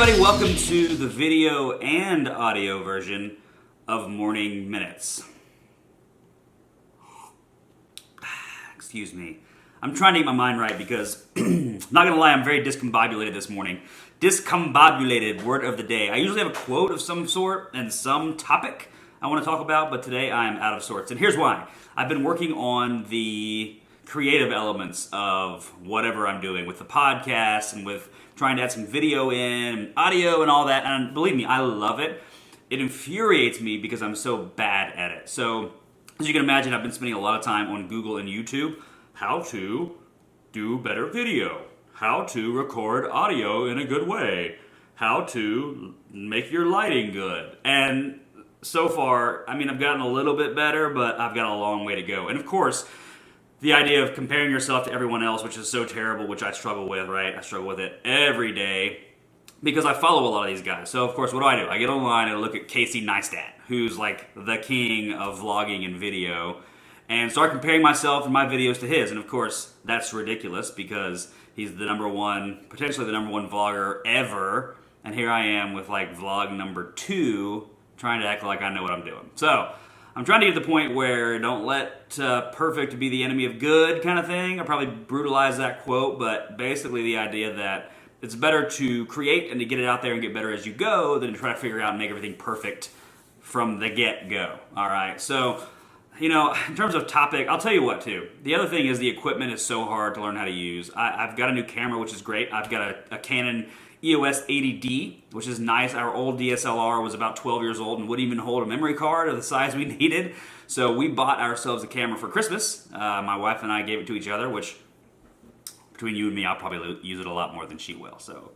everybody, welcome to the video and audio version of Morning Minutes. Excuse me. I'm trying to get my mind right because, not gonna lie, I'm very discombobulated this morning. Discombobulated, word of the day. I usually have a quote of some sort and some topic I want to talk about, but today I am out of sorts. And here's why. I've been working on the creative elements of whatever I'm doing with the podcast and with trying to add some video in, audio and all that. And believe me, I love it. It infuriates me because I'm so bad at it. So as you can imagine, I've been spending a lot of time on Google and YouTube. How to do better video. How to record audio in a good way. How to make your lighting good. And so far, I mean, I've gotten a little bit better, but I've got a long way to go. And of course, the idea of comparing yourself to everyone else, which is so terrible, which I struggle with, right? I struggle with it every day because I follow a lot of these guys. So, of course, what do? I get online and I look at Casey Neistat, who's like the king of vlogging and video, and start comparing myself and my videos to his. And, of course, that's ridiculous because he's the number one, potentially the number one vlogger ever. And here I am with like vlog number 2 trying to act like I know what I'm doing. So I'm trying to get to the point where don't let perfect be the enemy of good kind of thing. I probably brutalize that quote, but basically the idea that it's better to create and to get it out there and get better as you go than to try to figure out and make everything perfect from the get-go. All right, so, you know, in terms of topic, I'll tell you what, too. The other thing is the equipment is so hard to learn how to use. I've got a new camera, which is great. I've got a Canon EOS 80D, which is nice. Our old DSLR was about 12 years old and wouldn't even hold a memory card of the size we needed. So we bought ourselves a camera for Christmas. My wife and I gave it to each other, which between you and me, I'll probably use it a lot more than she will. So,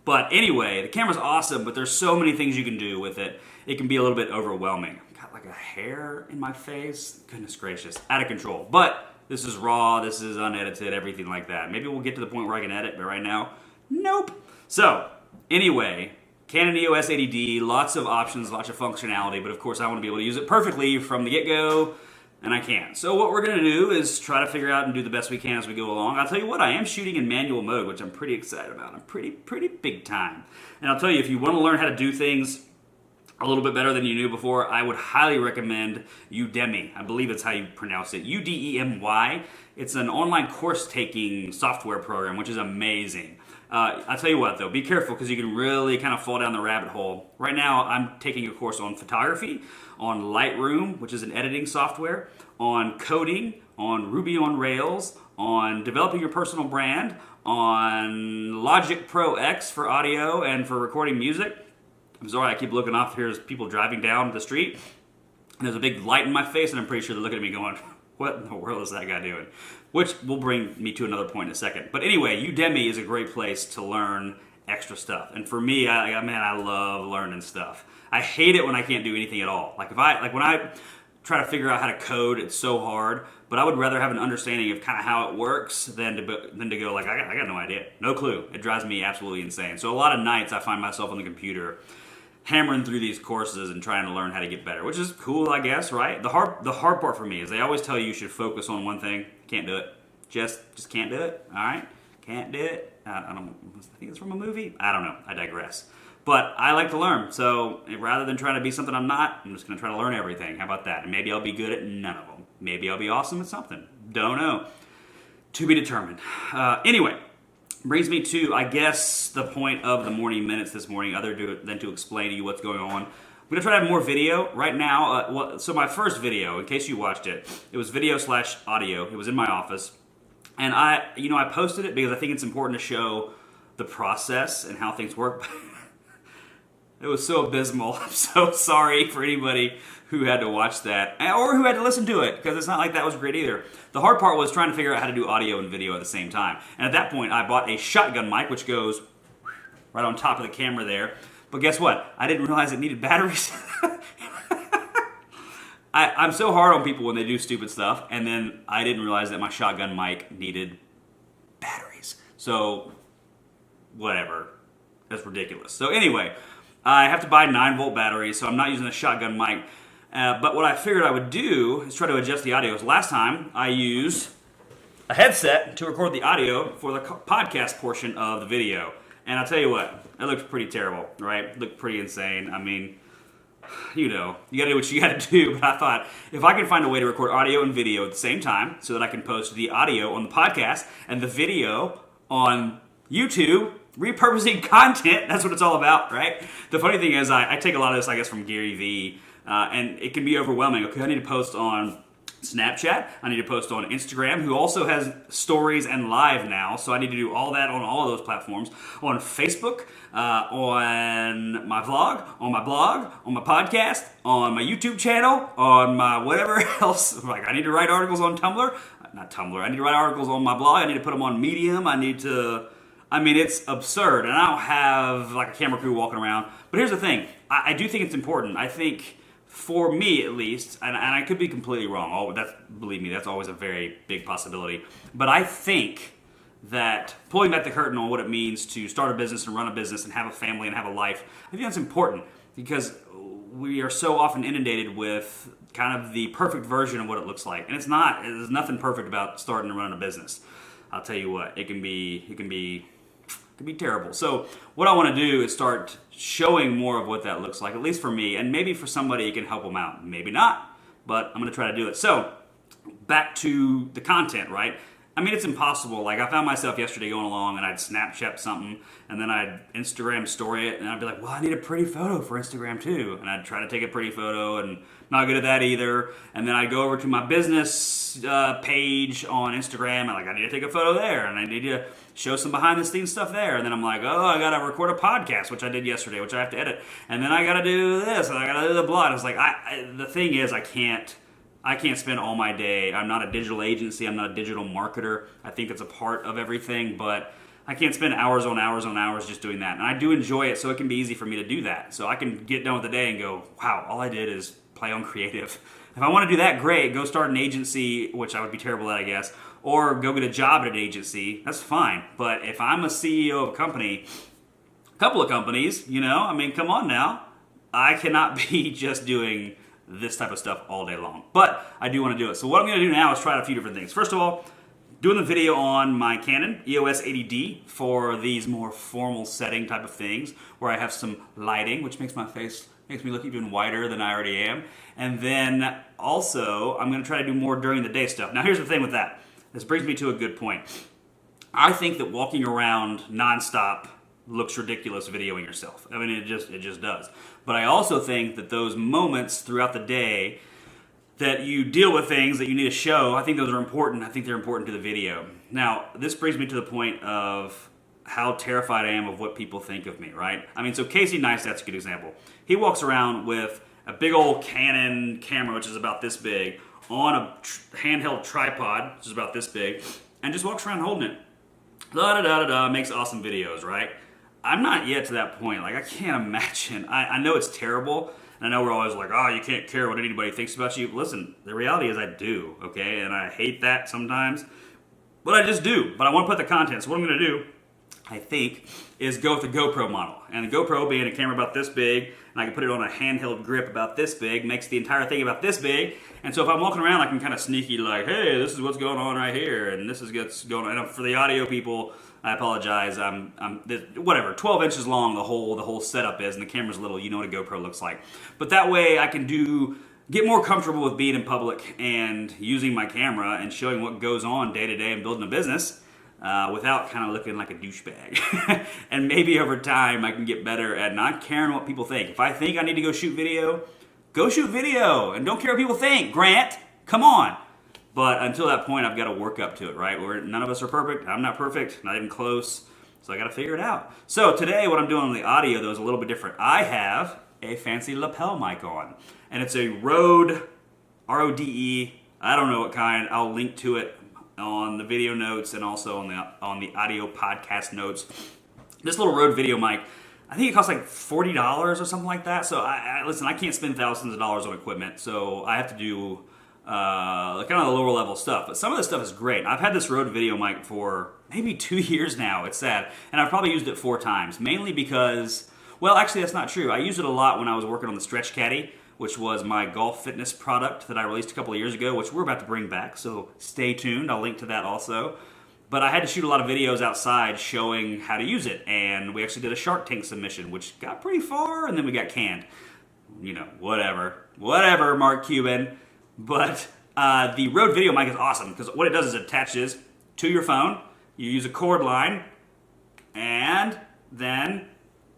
but anyway, the camera's awesome, but there's so many things you can do with it. It can be a little bit overwhelming. Got like a hair in my face. Goodness gracious, out of control. But this is raw, this is unedited, everything like that. Maybe we'll get to the point where I can edit, but right now, nope. So, anyway, Canon EOS 80D, lots of options, lots of functionality, but of course I want to be able to use it perfectly from the get-go, and I can't. So what we're going to do is try to figure out and do the best we can as we go along. I'll tell you what, I am shooting in manual mode, which I'm pretty excited about. I'm pretty big time. And I'll tell you, if you want to learn how to do things a little bit better than you knew before, I would highly recommend Udemy. I believe it's how you pronounce it. Udemy. It's an online course-taking software program, which is amazing. I'll tell you what, though, be careful because you can really kind of fall down the rabbit hole. Right now, I'm taking a course on photography, on Lightroom, which is an editing software, on coding, on Ruby on Rails, on developing your personal brand, on Logic Pro X for audio and for recording music. I'm sorry, I keep looking off. Here's people driving down the street, and there's a big light in my face, and I'm pretty sure they're looking at me going, what in the world is that guy doing? Which will bring me to another point in a second. But anyway, Udemy is a great place to learn extra stuff. And for me, I love learning stuff. I hate it when I can't do anything at all. Like when I try to figure out how to code, it's so hard. But I would rather have an understanding of kind of how it works than to go like, I got no idea, no clue. It drives me absolutely insane. So a lot of nights I find myself on the computer hammering through these courses and trying to learn how to get better, which is cool, I guess, right? The hard part for me is they always tell you should focus on one thing. Can't do it. Just can't do it. All right, can't do it. I think it's from a movie. I don't know. I digress. But I like to learn, so rather than trying to be something I'm not, I'm just going to try to learn everything. How about that? And maybe I'll be good at none of them. Maybe I'll be awesome at something. Don't know. To be determined. Anyway. Brings me to, I guess, the point of the morning minutes this morning, other than to explain to you what's going on. I'm going to try to have more video right now. So my first video, in case you watched it, it was video/audio. It was in my office. And I posted it because I think it's important to show the process and how things work. It was so abysmal. I'm so sorry for anybody who had to watch that or who had to listen to it, because it's not like that was great either. The hard part was trying to figure out how to do audio and video at the same time. And at that point, I bought a shotgun mic, which goes right on top of the camera there. But guess what? I didn't realize it needed batteries. I'm so hard on people when they do stupid stuff, and then I didn't realize that my shotgun mic needed batteries. So, whatever. That's ridiculous. So anyway, I have to buy 9-volt batteries, so I'm not using a shotgun mic. But what I figured I would do is try to adjust the audio. Last time, I used a headset to record the audio for the podcast portion of the video. And I'll tell you what, it looked pretty terrible, right? It looked pretty insane. I mean, you know, you gotta do what you gotta do, but I thought if I can find a way to record audio and video at the same time so that I can post the audio on the podcast and the video on YouTube, repurposing content, that's what it's all about, right? The funny thing is I take a lot of this, I guess, from Gary Vee, and it can be overwhelming. Okay, I need to post on Snapchat, I need to post on Instagram, who also has stories and live now, so I need to do all that on all of those platforms, on Facebook, on my vlog, on my blog, on my podcast, on my YouTube channel, on my whatever else. Like, I need to write articles on Tumblr, not Tumblr, I need to write articles on my blog, I need to put them on Medium, I mean, it's absurd, and I don't have like a camera crew walking around. But here's the thing, I do think it's important. I think, for me at least, and I could be completely wrong, believe me, that's always a very big possibility. But I think that pulling back the curtain on what it means to start a business and run a business and have a family and have a life, I think that's important because we are so often inundated with kind of the perfect version of what it looks like. And it's not. There's nothing perfect about starting and running a business. I'll tell you what, it can be terrible. So what I want to do is start showing more of what that looks like, at least for me, and maybe for somebody it can help them out. Maybe not, but I'm going to try to do it. So back to the content, right? I mean, it's impossible. Like, I found myself yesterday going along and I'd Snapchat something and then I'd Instagram story it and I'd be like, well, I need a pretty photo for Instagram too. And I'd try to take a pretty photo and not good at that either. And then I'd go over to my business page on Instagram and like, I need to take a photo there and I need to show some behind the scenes stuff there. And then I'm like, oh, I got to record a podcast, which I did yesterday, which I have to edit. And then I got to do this and I got to do the blog. I was like, the thing is, I can't spend all my day. I'm not a digital agency. I'm not a digital marketer. I think it's a part of everything, but I can't spend hours on hours on hours just doing that. And I do enjoy it, so it can be easy for me to do that. So I can get done with the day and go, wow, all I did is play on creative. If I want to do that, great. Go start an agency, which I would be terrible at, I guess, or go get a job at an agency. That's fine. But if I'm a CEO of a company, a couple of companies, you know, I mean, come on now. I cannot be just doing this type of stuff all day long. But I do want to do it. So what I'm going to do now is try out a few different things. First of all, doing the video on my Canon EOS 80D for these more formal setting type of things where I have some lighting, which makes me look even whiter than I already am. And then also, I'm going to try to do more during the day stuff. Now here's the thing with that. This brings me to a good point. I think that walking around nonstop looks ridiculous videoing yourself. I mean, it just does. But I also think that those moments throughout the day that you deal with things that you need to show, I think those are important. I think they're important to the video. Now, this brings me to the point of how terrified I am of what people think of me, right? I mean, so Casey Neistat's a good example. He walks around with a big old Canon camera, which is about this big, on a handheld tripod, which is about this big, and just walks around holding it. Da-da-da-da-da, makes awesome videos, right? I'm not yet to that point. Like, I can't imagine. I know it's terrible, and I know we're always like, oh, you can't care what anybody thinks about you. Listen, the reality is I do, okay? And I hate that sometimes, but I just do. But I want to put the content. So what I'm going to do, I think, is go with the GoPro model. And the GoPro being a camera about this big, and I can put it on a handheld grip about this big, makes the entire thing about this big. And so if I'm walking around, I can kind of sneaky like, hey, this is what's going on right here, and this is what's going on. And for the audio people, I apologize. I'm whatever, 12 inches long the whole setup is, and the camera's little. You know what a GoPro looks like. But that way I can get more comfortable with being in public and using my camera and showing what goes on day to day and building a business without kind of looking like a douchebag. And maybe over time I can get better at not caring what people think. If I think I need to go shoot video, go shoot video, and don't care what people think. Grant, come on. But until that point, I've got to work up to it, right? None of us are perfect. I'm not perfect, not even close. So I got to figure it out. So today, what I'm doing on the audio, though, is a little bit different. I have a fancy lapel mic on. And it's a Rode, R-O-D-E. I don't know what kind. I'll link to it on the video notes and also on the audio podcast notes. This little Rode video mic, I think it costs like $40 or something like that. So listen, I can't spend thousands of dollars on equipment. So I have to do kind of the lower level stuff, but some of this stuff is great. I've had this Rode video mic for maybe 2 years now. It's sad, and I've probably used it 4 times, mainly because, well, actually that's not true. I used it a lot when I was working on the Stretch Caddie, which was my golf fitness product that I released a couple of years ago, which we're about to bring back, so stay tuned. I'll link to that also. But I had to shoot a lot of videos outside showing how to use it. And we actually did a Shark Tank submission, which got pretty far, and then we got canned. You know, whatever. Whatever, Mark Cuban. But the Rode video mic is awesome, because what it does is it attaches to your phone. You use a cord line, and then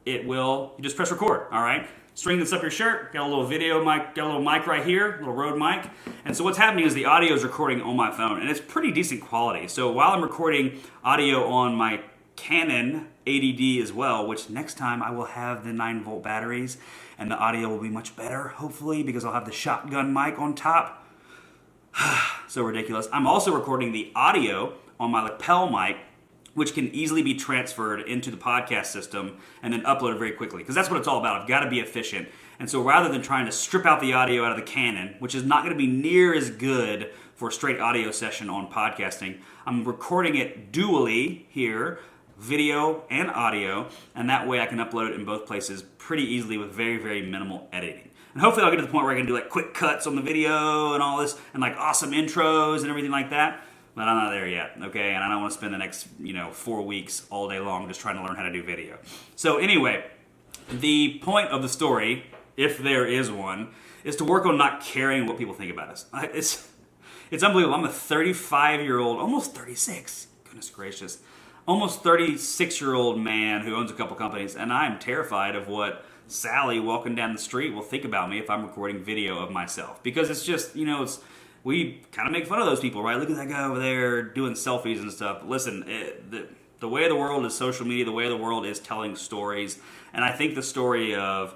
you just press record, all right? String this up your shirt, got a little video mic, got a little mic right here, a little Rode mic. And so what's happening is the audio is recording on my phone, and it's pretty decent quality. So while I'm recording audio on my Canon 80D as well, which next time I will have the 9-volt batteries, and the audio will be much better, hopefully, because I'll have the shotgun mic on top. So ridiculous. I'm also recording the audio on my lapel mic, which can easily be transferred into the podcast system and then uploaded very quickly. Because that's what it's all about. I've got to be efficient. And so rather than trying to strip out the audio out of the Canon, which is not going to be near as good for a straight audio session on podcasting, I'm recording it dually here, video and audio, and that way I can upload it in both places pretty easily with very, very minimal editing. And hopefully I'll get to the point where I can do like quick cuts on the video and all this, and like awesome intros and everything like that. But I'm not there yet, okay? And I don't want to spend the next, 4 weeks all day long just trying to learn how to do video. So anyway, the point of the story, if there is one, is to work on not caring what people think about us. It's unbelievable. I'm a 35-year-old, almost 36, goodness gracious, almost 36-year-old man who owns a couple companies, and I'm terrified of what Sally walking down the street will think about me if I'm recording video of myself. Because it's just, we kind of make fun of those people, right? Look at that guy over there doing selfies and stuff. Listen, the way of the world is social media. The way of the world is telling stories. And I think the story of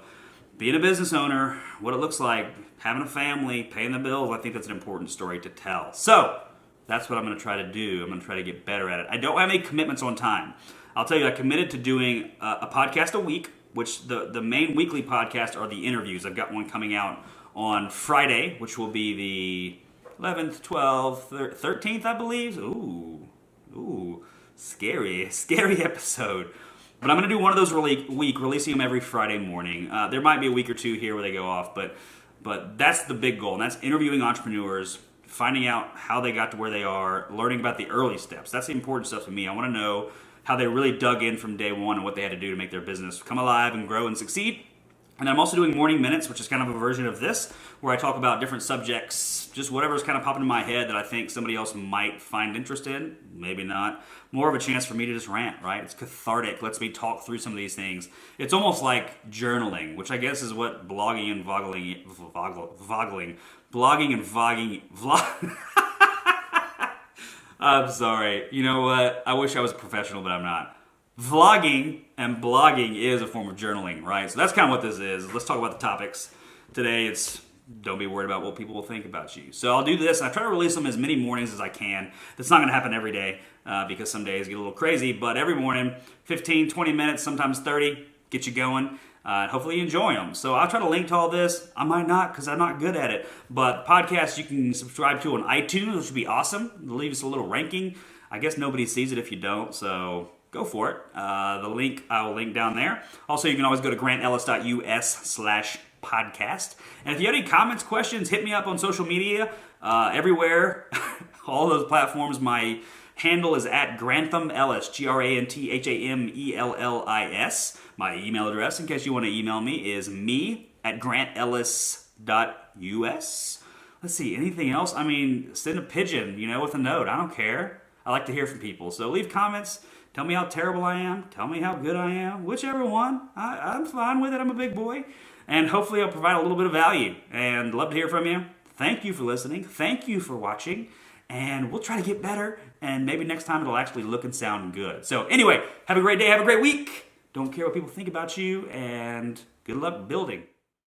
being a business owner, what it looks like, having a family, paying the bills, I think that's an important story to tell. So that's what I'm going to try to do. I'm going to try to get better at it. I don't have any commitments on time. I'll tell you, I committed to doing a podcast a week, which the main weekly podcasts are the interviews. I've got one coming out on Friday, which will be the 11th, 12th, 13th, I believe. Ooh, scary episode. But I'm going to do one of those week, releasing them every Friday morning. There might be a week or two here where they go off, but that's the big goal, and that's interviewing entrepreneurs, finding out how they got to where they are, learning about the early steps. That's the important stuff to me. I want to know how they really dug in from day one and what they had to do to make their business come alive and grow and succeed. And I'm also doing Morning Minutes, which is kind of a version of this, where I talk about different subjects, just whatever's kind of popping in my head that I think somebody else might find interest in, maybe not. More of a chance for me to just rant, right? It's cathartic, lets me talk through some of these things. It's almost like journaling, which I guess is what blogging and I'm sorry. You know what? I wish I was a professional, but I'm not. Vlogging and blogging is a form of journaling, right? So that's kind of what this is. Let's talk about the topics. Today it's don't be worried about what people will think about you. So I'll do this, and I try to release them as many mornings as I can. That's not going to happen every day because some days get a little crazy, but every morning, 15, 20 minutes, sometimes 30, get you going. Hopefully you enjoy them. So I'll try to link to all this. I might not because I'm not good at it. But podcasts you can subscribe to on iTunes, which would be awesome. It'll leave us a little ranking. I guess nobody sees it if you don't, so go for it. The link, I will link down there. Also, you can always go to grantellis.us/podcast. And if you have any comments, questions, hit me up on social media. Everywhere, all those platforms, my handle is at Grantham Ellis, GRANTHAMELLIS. My email address, in case you want to email me, is me@grantellis.us. Let's see, anything else? I mean, send a pigeon, with a note. I don't care. I like to hear from people. So leave comments. Tell me how terrible I am. Tell me how good I am. Whichever one. I'm fine with it. I'm a big boy. And hopefully I'll provide a little bit of value. And love to hear from you. Thank you for listening. Thank you for watching. And we'll try to get better. And maybe next time it'll actually look and sound good. So anyway, have a great day. Have a great week. Don't care what people think about you. And good luck building.